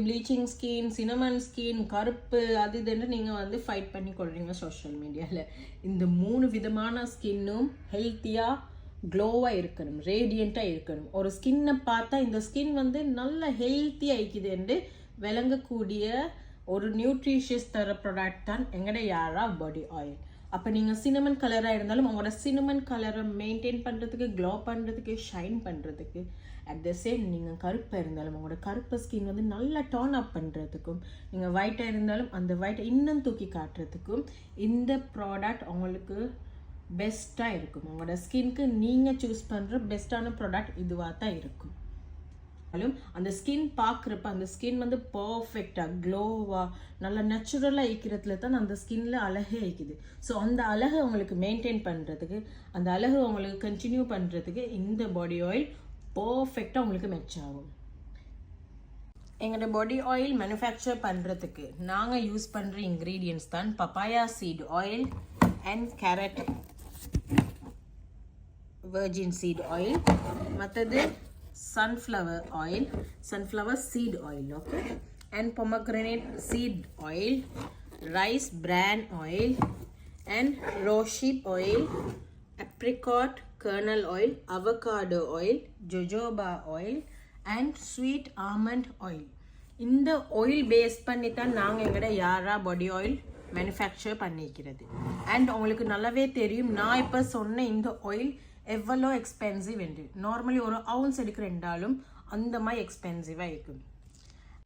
Bleaching skin, cinnamon skin, கருப்பு அது இதுன்னு நீங்கள் வந்து ஃபைட் பண்ணி கொள்றீங்க சோஷியல் மீடியாவில். இந்த 3 விதமான ஸ்கின்னும் ஹெல்த்தியாக க்ளோவாக இருக்கணும், ரேடியண்ட்டாக இருக்கணும். ஒரு ஸ்கின்னை பார்த்தா இந்த ஸ்கின் வந்து நல்ல ஹெல்த்தியாக இருக்குதுன்னு விளங்கக்கூடிய ஒரு நியூட்ரிஷியஸ் தர ப்ராடக்ட் தான் எங்களோட யாரா பாடி ஆயில். அப்போ நீங்கள் சினமன் கலராக இருந்தாலும் உங்களோட சினமன் கலரை மெயின்டைன் பண்ணுறதுக்கு, க்ளோ பண்ணுறதுக்கு, ஷைன் பண்ணுறதுக்கு, அட் த சேம் நீங்கள் கருப்பாக இருந்தாலும் உங்களோட கருப்பு ஸ்கின் வந்து நல்லா டர்ன் அப் பண்ணுறதுக்கும், நீங்கள் ஒயிட்டாக இருந்தாலும் அந்த ஒயிட்டை இன்னும் தூக்கி காட்டுறதுக்கும் இந்த ப்ராடக்ட் உங்களுக்கு பெஸ்ட்டாக இருக்கும். உங்களோட ஸ்கின்க்கு நீங்கள் சூஸ் பண்ணுற பெஸ்ட்டான ப்ராடக்ட் இதுவாக தான் இருக்கும். அந்த ஸ்கின் பார்க்குறப்ப அந்த ஸ்கின் வந்து பர்ஃபெக்டாக க்ளோவாக நல்லா நேச்சுரலாக இருக்கிறதுல தான் அந்த ஸ்கின்ல அழகே இருக்குது. ஸோ அந்த அழகை உங்களுக்கு மெயின்டைன் பண்ணுறதுக்கு, அந்த அழகு உங்களுக்கு கண்டினியூ பண்ணுறதுக்கு இந்த பாடி ஆயில் பர்ஃபெக்டாக உங்களுக்கு மேட்ச் ஆகும். எங்களோட பாடி ஆயில் மேனுஃபேக்சர் பண்ணுறதுக்கு நாங்கள் யூஸ் பண்ணுற இன்க்ரீடியன்ட்ஸ் தான் papaya seed oil and carrot virgin seed oil, மற்றது sunflower oil, sunflower seed oil, okay, and pomegranate seed oil, rice bran oil, and rosehip oil, apricot kernel oil, avocado oil, jojoba oil, and sweet almond oil. இந்த oil base பண்ணி தான் நாங்கள் எங்களோட யாரா பாடி oil manufacture பண்ணிக்கிறது. And உங்களுக்கு நல்லாவே தெரியும், நான் இப்போ சொன்ன இந்த ஆயில் எவ்வளோ எக்ஸ்பென்சிவ் என்று. நார்மலி ஒரு அவுன்ஸ் எடுக்கிறேன்டாலும் அந்த மாதிரி எக்ஸ்பென்சிவாக இருக்கும்.